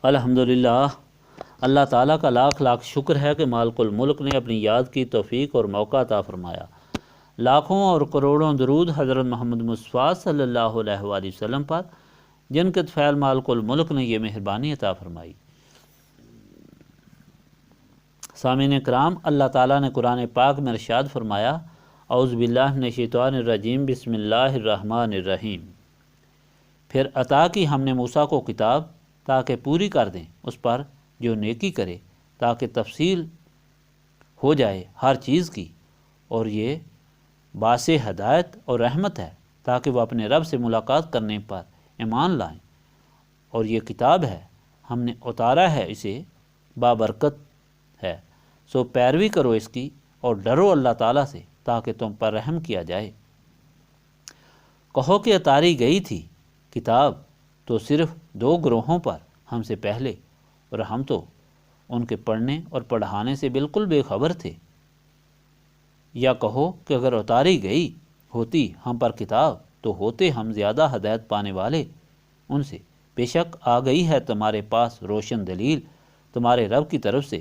الحمدللہ، اللہ تعالیٰ کا لاکھ لاکھ شکر ہے کہ مالک الملک نے اپنی یاد کی توفیق اور موقع عطا فرمایا۔ لاکھوں اور کروڑوں درود حضرت محمد مصطفیٰ صلی اللہ علیہ وآلہ وسلم پر، جن کے فعل مالک الملک نے یہ مہربانی عطا فرمائی۔ سامعین کرام، اللہ تعالیٰ نے قرآن پاک میں ارشاد فرمایا، اعوذ باللہ من الشیطان الرجیم، بسم اللہ الرحمن الرحیم۔ پھر عطا کی ہم نے موسیٰ کو کتاب تاکہ پوری کر دیں اس پر جو نیکی کرے، تاکہ تفصیل ہو جائے ہر چیز کی، اور یہ باعث ہدایت اور رحمت ہے تاکہ وہ اپنے رب سے ملاقات کرنے پر ایمان لائیں، اور یہ کتاب ہے ہم نے اتارا ہے، اسے بابرکت ہے، سو پیروی کرو اس کی اور ڈرو اللہ تعالیٰ سے تاکہ تم پر رحم کیا جائے۔ کہو کہ اتاری گئی تھی کتاب تو صرف 2 گروہوں پر ہم سے پہلے، اور ہم تو ان کے پڑھنے اور پڑھانے سے بالکل بے خبر تھے۔ یا کہو کہ اگر اتاری گئی ہوتی ہم پر کتاب تو ہوتے ہم زیادہ ہدایت پانے والے ان سے، بے شک آ گئی ہے تمہارے پاس روشن دلیل تمہارے رب کی طرف سے،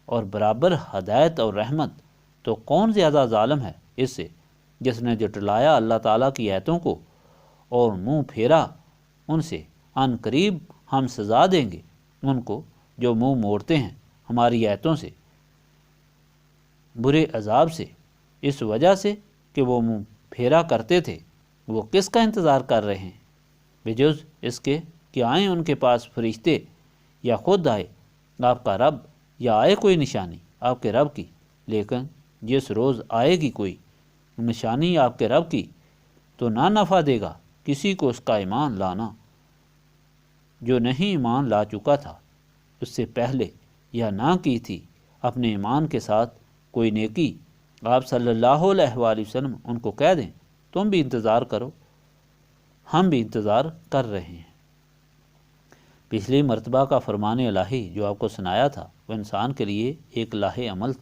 اور برابر ہدایت اور رحمت، تو کون زیادہ ظالم ہے اس سے جس نے جٹلایا اللہ تعالیٰ کی آیتوں کو اور منہ پھیرا ان سے۔ ان قریب ہم سزا دیں گے ان کو جو منہ موڑتے ہیں ہماری آیتوں سے، برے عذاب سے، اس وجہ سے کہ وہ منہ پھیرا کرتے تھے۔ وہ کس کا انتظار کر رہے ہیں بجز اس کے کہ آئیں ان کے پاس فرشتے، یا خود آئے آپ کا رب، یا آئے کوئی نشانی آپ کے رب کی، لیکن جس روز آئے گی کوئی نشانی آپ کے رب کی تو نہ نفع دے گا کسی کو اس کا ایمان لانا جو نہیں ایمان لا چکا تھا اس سے پہلے، یا نہ کی تھی اپنے ایمان کے ساتھ کوئی نیکی۔ آپ صلی اللہ علیہ وآلہ وسلم ان کو کہہ دیں تم بھی انتظار کرو، ہم بھی انتظار کر رہے ہیں۔ پچھلی مرتبہ کا فرمان الہی جو آپ کو سنایا تھا وہ انسان کے لیے ایک لاہ عمل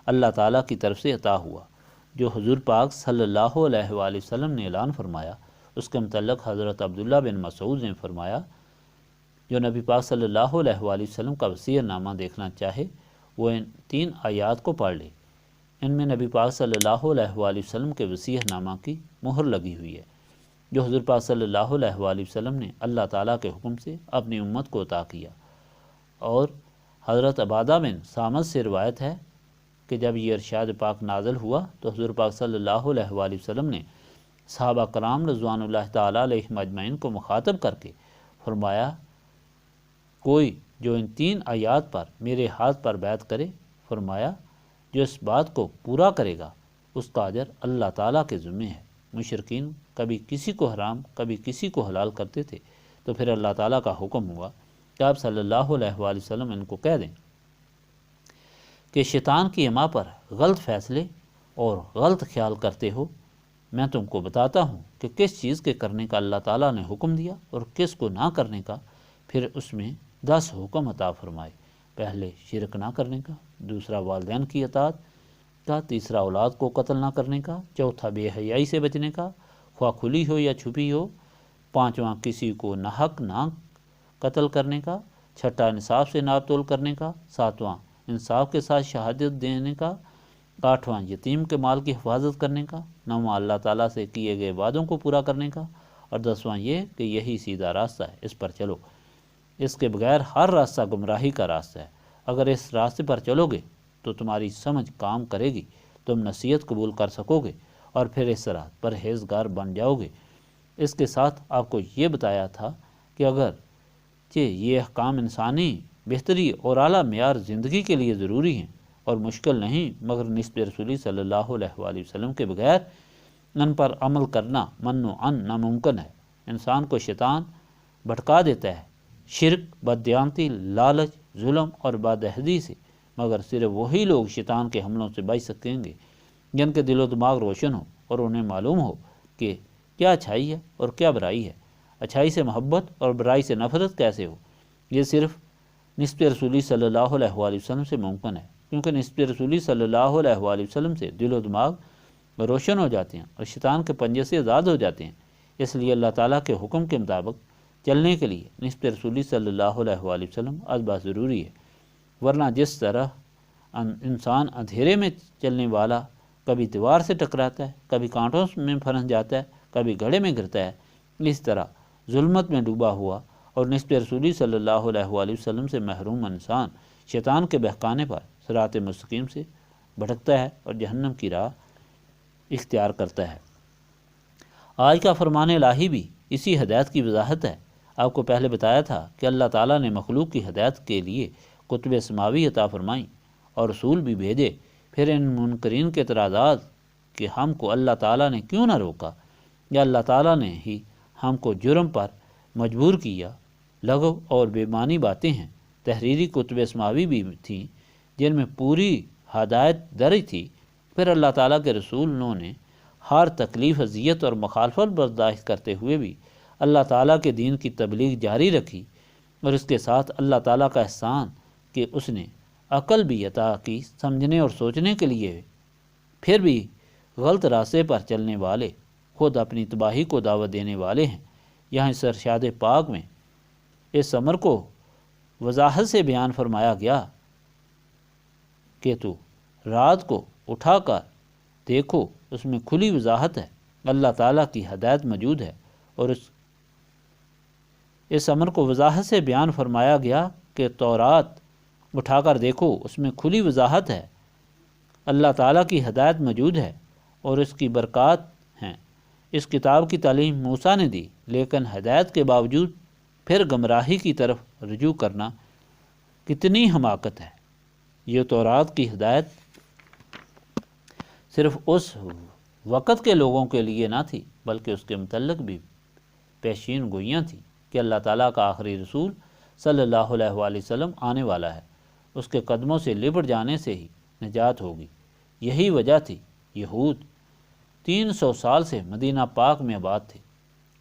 اللہ تعالیٰ کی طرف سے عطا ہوا، جو حضور پاک صلی اللہ علیہ وآلہ وسلم نے اعلان فرمایا۔ اس کے متعلق حضرت عبداللہ بن مسعود نے فرمایا، جو نبی پاک صلی اللہ علیہ وآلہ وسلم کا وصیت نامہ دیکھنا چاہے وہ ان 3 آیات کو پڑھ لے۔ ان میں نبی پاک صلی اللہ علیہ وآلہ وسلم کے وصیت نامہ کی مہر لگی ہوئی ہے، جو حضور پاک صلی اللہ علیہ وآلہ وسلم نے اللہ تعالیٰ کے حکم سے اپنی امت کو عطا کیا۔ اور حضرت عبادہ بن صامت سے روایت ہے کہ جب یہ ارشاد پاک نازل ہوا تو حضور پاک صلی اللہ علیہ وآلہ وسلم نے صحابہ کرام رضوان اللہ تعالیٰ علیہم اجمعین کو مخاطب کر کے فرمایا، کوئی جو ان 3 آیات پر میرے ہاتھ پر بیعت کرے، فرمایا جو اس بات کو پورا کرے گا اس کا اجر اللہ تعالیٰ کے ذمے ہے۔ مشرکین کبھی کسی کو حرام کبھی کسی کو حلال کرتے تھے، تو پھر اللہ تعالیٰ کا حکم ہوا کہ آپ صلی اللہ علیہ وآلہ وسلم ان کو کہہ دیں کہ شیطان کی اما پر غلط فیصلے اور غلط خیال کرتے ہو، میں تم کو بتاتا ہوں کہ کس چیز کے کرنے کا اللہ تعالیٰ نے حکم دیا اور کس کو نہ کرنے کا، پھر اس میں 10 حکم عطا فرمائے۔ پہلے شرک نہ کرنے کا، دوسرا والدین کی اطاعت کا، تیسرا اولاد کو قتل نہ کرنے کا، چوتھا بے حیائی سے بچنے کا، خواہ کھلی ہو یا چھپی ہو، پانچواں کسی کو ناحق نہ قتل کرنے کا، چھٹا انصاف سے ناپ تول کرنے کا، ساتواں انصاف کے ساتھ شہادت دینے کا، آٹھواں یتیم کے مال کی حفاظت کرنے کا، نواں اللہ تعالیٰ سے کیے گئے وعدوں کو پورا کرنے کا، اور 10واں یہ کہ یہی سیدھا راستہ ہے، اس پر چلو، اس کے بغیر ہر راستہ گمراہی کا راستہ ہے، اگر اس راستے پر چلو گے تو تمہاری سمجھ کام کرے گی، تم نصیحت قبول کر سکو گے اور پھر اس طرح پرہیزگار بن جاؤ گے۔ اس کے ساتھ آپ کو یہ بتایا تھا کہ اگر یہ احکام انسانی بہتری اور اعلیٰ معیار زندگی کے لیے ضروری ہیں اور مشکل نہیں، مگر نسبت رسولی صلی اللہ علیہ وآلہ وسلم کے بغیر ان پر عمل کرنا منع عن ناممکن ہے۔ انسان کو شیطان بھٹکا دیتا ہے شرک، بددیانتی، لالچ، ظلم اور بدعہدی سے، مگر صرف وہی لوگ شیطان کے حملوں سے بچ سکیں گے جن کے دل و دماغ روشن ہو اور انہیں معلوم ہو کہ کیا اچھائی ہے اور کیا برائی ہے، اچھائی سے محبت اور برائی سے نفرت کیسے ہو۔ یہ صرف نسبت رسولی صلی اللہ علیہ وآلہ وسلم سے ممکن ہے، کیونکہ نسبت رسولی صلی اللہ علیہ وآلہ وسلم سے دل و دماغ روشن ہو جاتے ہیں اور شیطان کے پنجے سے آزاد ہو جاتے ہیں۔ اس لیے اللہ تعالیٰ کے حکم کے مطابق چلنے کے لیے نسبت رسولی صلی اللہ علیہ وآلہ وسلم ازبا ضروری ہے، ورنہ جس طرح انسان اندھیرے میں چلنے والا کبھی دیوار سے ٹکراتا ہے، کبھی کانٹوں میں پھنس جاتا ہے، کبھی گڑھے میں گرتا ہے، اس طرح ظلمت میں ڈوبا ہوا اور نسبت رسولی صلی اللہ علیہ وآلہ وسلم سے محروم انسان شیطان کے بہکانے پر صراط مستقیم سے بھٹکتا ہے اور جہنم کی راہ اختیار کرتا ہے۔ آج کا فرمان الہی بھی اسی ہدایت کی وضاحت ہے۔ آپ کو پہلے بتایا تھا کہ اللہ تعالیٰ نے مخلوق کی ہدایت کے لیے کتب سماوی عطا فرمائیں اور رسول بھی بھیجے، پھر ان منکرین کے اعتراضات کہ ہم کو اللہ تعالیٰ نے کیوں نہ روکا، یا اللہ تعالیٰ نے ہی ہم کو جرم پر مجبور کیا، لغو اور بے معنی باتیں ہیں۔ تحریری کتب سماوی بھی تھیں جن میں پوری ہدایت درج تھی، پھر اللہ تعالیٰ کے رسولوں نے ہر تکلیف، اذیت اور مخالفت برداشت کرتے ہوئے بھی اللہ تعالیٰ کے دین کی تبلیغ جاری رکھی، اور اس کے ساتھ اللہ تعالیٰ کا احسان کہ اس نے عقل بھی عطا کی سمجھنے اور سوچنے کے لیے، پھر بھی غلط راستے پر چلنے والے خود اپنی تباہی کو دعوت دینے والے ہیں۔ یہاں اس ارشاد پاک میں اس امر کو وضاحت سے بیان فرمایا گیا کہ تو رات کو اٹھا کر دیکھو، اس میں کھلی وضاحت ہے، اللہ تعالیٰ کی ہدایت موجود ہے، اور اس امر کو وضاحت سے بیان فرمایا گیا کہ تورات اٹھا کر دیکھو، اس میں کھلی وضاحت ہے، اللہ تعالیٰ کی ہدایت موجود ہے اور اس کی برکات ہیں۔ اس کتاب کی تعلیم موسیٰ نے دی، لیکن ہدایت کے باوجود پھر گمراہی کی طرف رجوع کرنا کتنی حماقت ہے۔ یہ تورات کی ہدایت صرف اس وقت کے لوگوں کے لیے نہ تھی، بلکہ اس کے متعلق بھی پیشین گوئیاں تھیں کہ اللہ تعالیٰ کا آخری رسول صلی اللہ علیہ وآلہ وسلم آنے والا ہے، اس کے قدموں سے لپٹ جانے سے ہی نجات ہوگی۔ یہی وجہ تھی یہود 300 سال سے مدینہ پاک میں آباد تھے۔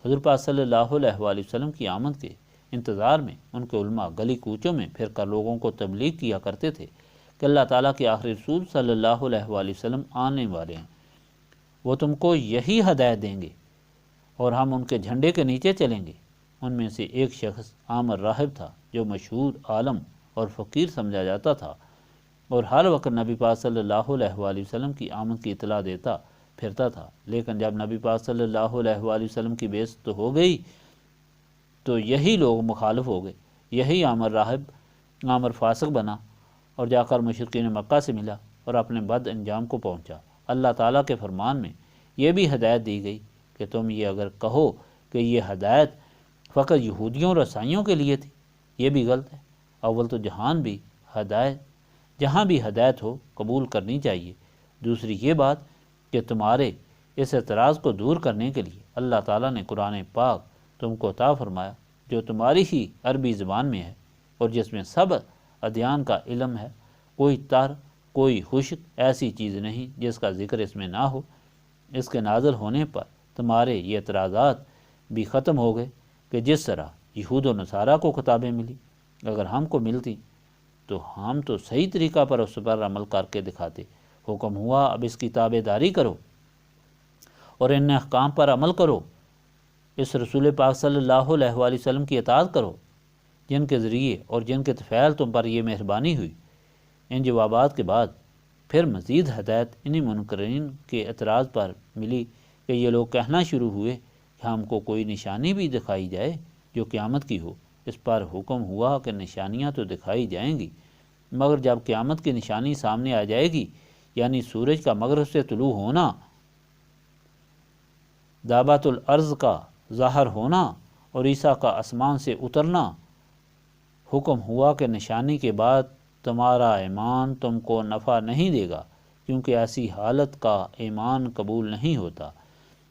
حضور پاک صلی اللہ علیہ وآلہ وسلم کی آمد کے انتظار میں ان کے علماء گلی کوچوں میں پھر کر لوگوں کو تبلیغ کیا کرتے تھے کہ اللہ تعالیٰ کے آخری رسول صلی اللہ علیہ وآلہ وسلم آنے والے ہیں، وہ تم کو یہی ہدایت دیں گے اور ہم ان کے جھنڈے کے نیچے چلیں گے۔ ان میں سے ایک شخص عامر راہب تھا جو مشہور عالم اور فقیر سمجھا جاتا تھا، اور ہر وقت نبی پاک صلی اللہ علیہ وآلہ وسلم کی آمد کی اطلاع دیتا پھرتا تھا، لیکن جب نبی پاک صلی اللہ علیہ وآلہ وسلم کی بعثت ہو گئی تو یہی لوگ مخالف ہو گئے۔ یہی عامر راہب عامر فاسق بنا اور جا کر مشرکین مکہ سے ملا اور اپنے بد انجام کو پہنچا۔ اللہ تعالیٰ کے فرمان میں یہ بھی ہدایت دی گئی کہ تم یہ اگر کہو کہ یہ ہدایت فقط یہودیوں اور عیسائیوں کے لیے تھی، یہ بھی غلط ہے۔ اول تو جہاں بھی ہدایت ہو قبول کرنی چاہیے۔ دوسری یہ بات کہ تمہارے اس اعتراض کو دور کرنے کے لیے اللہ تعالیٰ نے قرآن پاک تم کو عطا فرمایا جو تمہاری ہی عربی زبان میں ہے اور جس میں سب ادیان کا علم ہے، کوئی تر کوئی خشک ایسی چیز نہیں جس کا ذکر اس میں نہ ہو۔ اس کے نازل ہونے پر تمہارے یہ اعتراضات بھی ختم ہو گئے کہ جس طرح یہود و نصارہ کو کتابیں ملی، اگر ہم کو ملتی تو ہم تو صحیح طریقہ پر اس پر عمل کر کے دکھاتے۔ حکم ہوا اب اس کی تابع داری کرو اور ان احکام پر عمل کرو، اس رسول پاک صلی اللہ علیہ وآلہ وسلم کی اطاعت کرو جن کے ذریعے اور جن کے طفیل تم پر یہ مہربانی ہوئی۔ ان جوابات کے بعد پھر مزید ہدایت انہی منکرین کے اعتراض پر ملی کہ یہ لوگ کہنا شروع ہوئے کہ ہم کو کوئی نشانی بھی دکھائی جائے جو قیامت کی ہو۔ اس پر حکم ہوا کہ نشانیاں تو دکھائی جائیں گی، مگر جب قیامت کی نشانی سامنے آ جائے گی، یعنی سورج کا مغرب سے طلوع ہونا، دابت الارض کا ظاہر ہونا اور عیسیٰ کا آسمان سے اترنا، حکم ہوا کہ نشانی کے بعد تمہارا ایمان تم کو نفع نہیں دے گا، کیونکہ ایسی حالت کا ایمان قبول نہیں ہوتا۔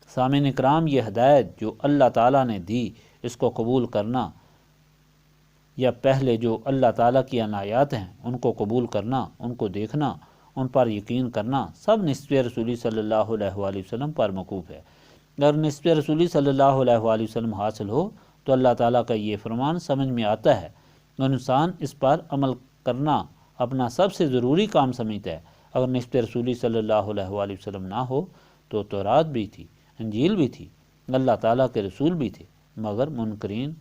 سامعین اکرام، یہ ہدایت جو اللہ تعالیٰ نے دی اس کو قبول کرنا یا پہلے جو اللہ تعالیٰ کی عنایات ہیں ان کو قبول کرنا، ان کو دیکھنا، ان پر یقین کرنا، سب نسبت رسولی صلی اللہ علیہ وآلہ وسلم پر موقوف ہے۔ اگر نسبت رسولی صلی اللہ علیہ وآلہ وسلم حاصل ہو تو اللہ تعالیٰ کا یہ فرمان سمجھ میں آتا ہے اور انسان اس پر عمل کرنا اپنا سب سے ضروری کام سمجھتا ہے۔ اگر نسبت رسولی صلی اللہ علیہ وآلہ وسلم نہ ہو تو تورات بھی تھی، انجیل بھی تھی، اللہ تعالیٰ کے رسول بھی تھے، مگر منکرین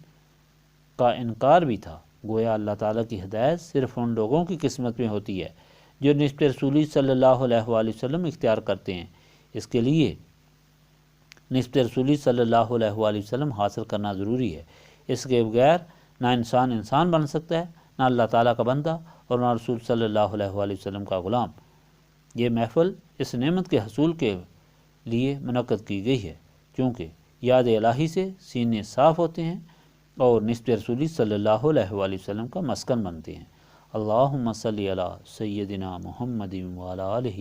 کا انکار بھی تھا۔ گویا اللہ تعالیٰ کی ہدایت صرف ان لوگوں کی قسمت میں ہوتی ہے جو نسبت رسولی صلی اللہ علیہ وآلہ وسلم اختیار کرتے ہیں۔ اس کے لیے نسبت رسولی صلی اللہ علیہ وآلہ وسلم حاصل کرنا ضروری ہے۔ اس کے بغیر نہ انسان بن سکتا ہے، نہ اللہ تعالیٰ کا بندہ اور نہ رسول صلی اللہ علیہ وآلہ وسلم کا غلام۔ یہ محفل اس نعمت کے حصول کے لیے منعقد کی گئی ہے، چونکہ یاد الہی سے سینے صاف ہوتے ہیں اور نسبت رسولی صلی اللہ علیہ وآلہ وسلم کا مسکن بنتے ہیں۔ اللہم صلی علی سیدنا محمد وعلی آلہ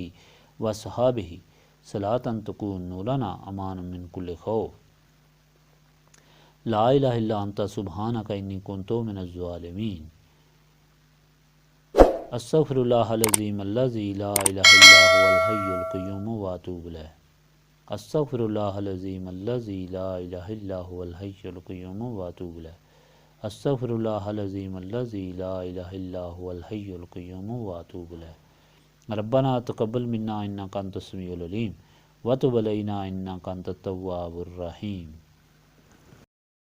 وصحابہ صلاۃ تکون لنا امان من کل خوف۔ لا الہ الا انت سبحانک انی کنت من الظالمین۔ استغفر اللہ العظیم الذی لا الہ الا هو الحی القیوم واتوب الیہ۔ استغفر اللہ العظیم الذی لا الہ الا هو الحی القیوم واتوب الیہ۔ استغفر اللہ العظیم الذی لا الہ الا هو الحی القیوم واتوب الیہ۔ ربنا تقبل منا انک انت السمیع العلیم وتب علینا انک انت التواب الرحیم۔